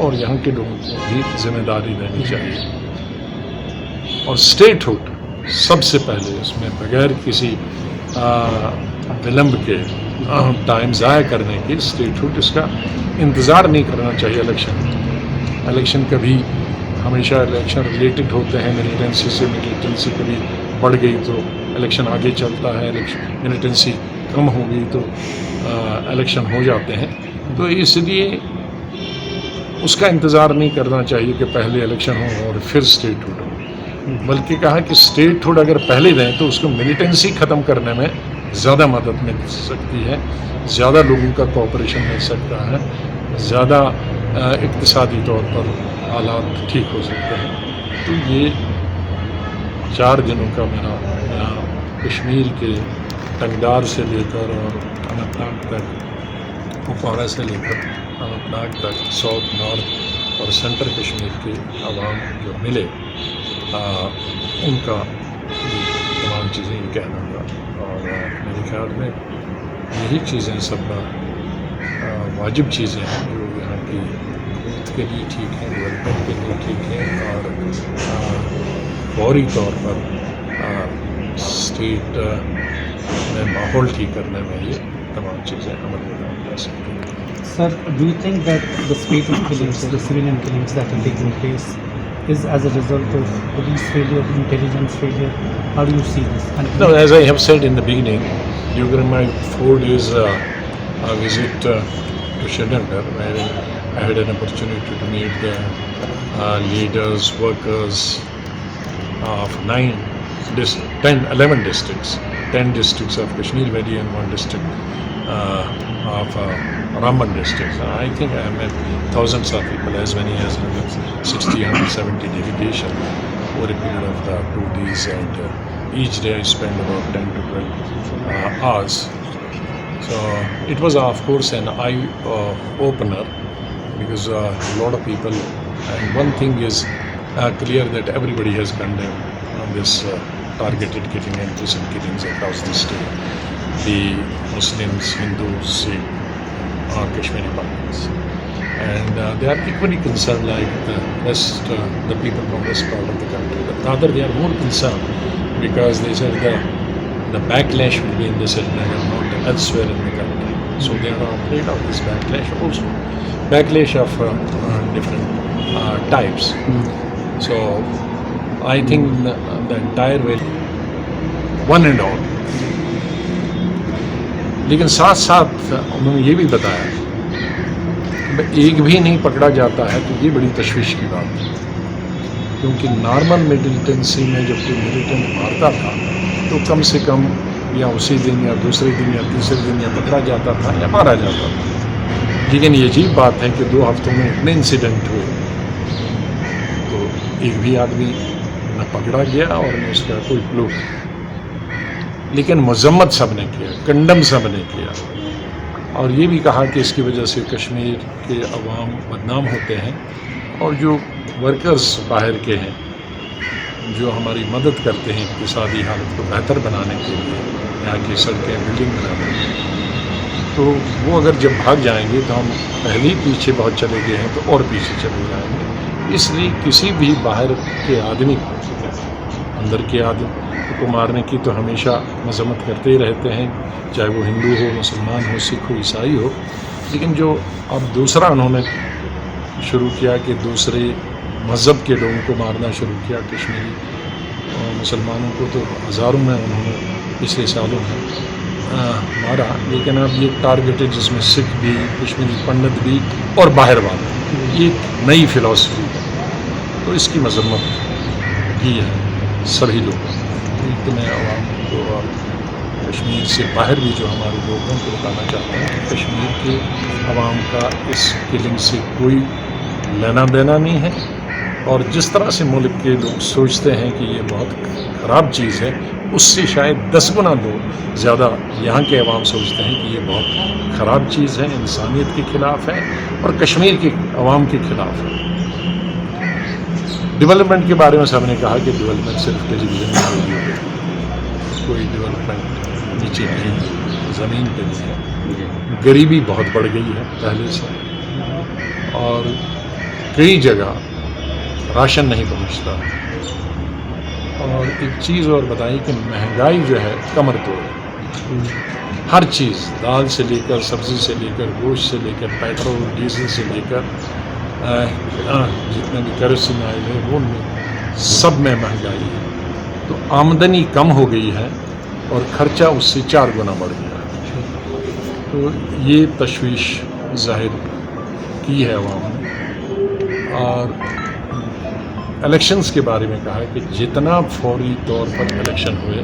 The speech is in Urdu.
اور یہاں کے لوگوں کو بھی ذمہ داری لینی چاہیے. اور اسٹیٹ ہوڈ سب سے پہلے اس میں بغیر کسی ولمب کے ٹائم ضائع کرنے کی اسٹیٹ ہوڈ اس کا انتظار نہیں کرنا چاہیے. الیکشن کبھی ہمیشہ الیکشن ریلیٹڈ ہوتے ہیں ملیٹنسی سے. ملیٹنسی کبھی بڑھ گئی تو الیکشن آگے چلتا ہے, ملیٹنسی کم ہو گئی تو الیکشن ہو جاتے ہیں. تو اس لیے اس کا انتظار نہیں کرنا چاہیے کہ پہلے الیکشن ہو اور پھر اسٹیٹ ہوڈ ہو, بلکہ کہا کہ اسٹیٹ ہوڈ اگر پہلے دیں تو اس کو ملیٹنسی ختم کرنے میں زیادہ مدد مل سکتی ہے, زیادہ لوگوں کا کوآپریشن مل سکتا ہے, زیادہ اقتصادی طور پر حالات ٹھیک ہو سکتے ہیں. تو یہ 4 دنوں کا میرا یہاں کشمیر کے ٹنگڈار سے لے کر اور اننت ناگ تک, کپوارہ سے لے کر اننت ناگ تک, ساؤتھ نارتھ اور سینٹر کشمیر کے عوام جو ملے ان کا تمام چیزیں یہ کہنا گا. اور میرے خیال میں یہی چیزیں سب واجب چیزیں ہیں جو یہاں کی گروتھ کے لیے ٹھیک ہیں, ڈیولپمنٹ کے لیے ٹھیک ہیں, اور فوری طور پر اسٹیٹ میں ماحول ٹھیک کرنے میں یہ تمام چیزیں عمل میں لائی جا سکتی ہیں. Sir, do you think that the spate of killings, the civilian killings that are taking place, is as a result of police failure, intelligence failure? How do you see this? No, as I have said in the beginning, during my 4 days visit to Srinagar, where I had an opportunity to meet the leaders, workers of 11 districts, 10 districts of Kashmir Valley and 1 district of Ramban district. I think I met thousands of people, as many as 160, 170 delegation over a period of 2 days, and each day I spent about 10 to 12 hours. So it was of course an eye-opener, because a lot of people, and one thing is clear that everybody has condemned on this targeted killing and prison killings across the state, the Muslims, Hindus, Sikh or Kashmiri Pashtuns, and they are equally concerned like the rest, the people from this part of the country. But rather they are more concerned because they said the backlash will be in the Srinagar, not elsewhere in the country. So they are afraid of this backlash also, backlash of different types. So I think the entire way, one and all. لیکن ساتھ ساتھ انہوں نے یہ بھی بتایا کہ ایک بھی نہیں پکڑا جاتا ہے تو یہ بڑی تشویش کی بات ہے, کیونکہ نارمل ملیٹنسی میں جب کوئی ملیٹنٹ مارتا تھا تو کم سے کم یا اسی دن یا دوسرے دن یا تیسرے دن یا پکڑا جاتا تھا یا مارا جاتا تھا. لیکن یہ عجیب بات ہے کہ 2 ہفتوں میں اتنے انسیڈنٹ ہوئے تو ایک بھی آدمی نہ پکڑا گیا اور نہ اس کا کوئی کلو. لیکن مذمت سب نے کیا, کنڈم سب نے کیا, اور یہ بھی کہا کہ اس کی وجہ سے کشمیر کے عوام بدنام ہوتے ہیں, اور جو ورکرز باہر کے ہیں جو ہماری مدد کرتے ہیں اقتصادی حالت کو بہتر بنانے کے لیے, یہاں کی سڑکیں بلڈنگ بنانے کے لیے, تو وہ اگر جب بھاگ جائیں گے تو ہم پہلے ہی پیچھے بہت چلے گئے ہیں تو اور پیچھے چلے جائیں گے. اس لیے کسی بھی باہر کے آدمی کو, اندر کے آدمی کو مارنے کی تو ہمیشہ مذمت کرتے ہی رہتے ہیں, چاہے وہ ہندو ہو, مسلمان ہو, سکھ ہو, عیسائی ہو. لیکن جو اب دوسرا انہوں نے شروع کیا کہ دوسرے مذہب کے لوگوں کو مارنا شروع کیا, کشمیری مسلمانوں کو تو ہزاروں میں انہوں نے پچھلے سالوں میں مارا, لیکن اب یہ ٹارگیٹڈ جس میں سکھ بھی, کشمیری پنڈت بھی اور باہر والے, یہ ایک نئی فلاسفی ہے. تو اس کی مذمت کی ہے سبھی لوگوں. تو میں عوام کو اور کشمیر سے باہر بھی جو ہمارے لوگوں کو بتانا چاہتا ہوں کہ کشمیر کے عوام کا اس کلنگ سے کوئی لینا دینا نہیں ہے, اور جس طرح سے ملک کے لوگ سوچتے ہیں کہ یہ بہت خراب چیز ہے, اس سے شاید 10 گنا زیادہ یہاں کے عوام سوچتے ہیں کہ یہ بہت خراب چیز ہے, انسانیت کے خلاف ہے اور کشمیر کے عوام کے خلاف ہے. ڈیولپمنٹ کے بارے میں سب نے کہا کہ ڈیولپمنٹ صرف ٹیلی ویژن میں ہوگی, کوئی ڈیولپمنٹ نیچے نہیں, زمین پہ نہیں ہے. غریبی بہت بڑھ گئی ہے پہلے سے, اور کئی جگہ راشن نہیں پہنچتا. اور ایک چیز اور بتائی کہ مہنگائی جو ہے کمر توڑ ہے. ہر چیز، دال سے لے کر، سبزی سے لے کر، گوشت سے لے کر، پیٹرول ڈیزل سے لے کر جتنے بھی کیروسین آئل ہے وہ سب میں مہنگائی ہے. تو آمدنی کم ہو گئی ہے اور خرچہ اس سے 4 گنا بڑھ گیا ہے. تو یہ تشویش ظاہر کی ہے عوام نے. اور الیکشنز کے بارے میں کہا ہے کہ جتنا فوری طور پر الیکشن ہوئے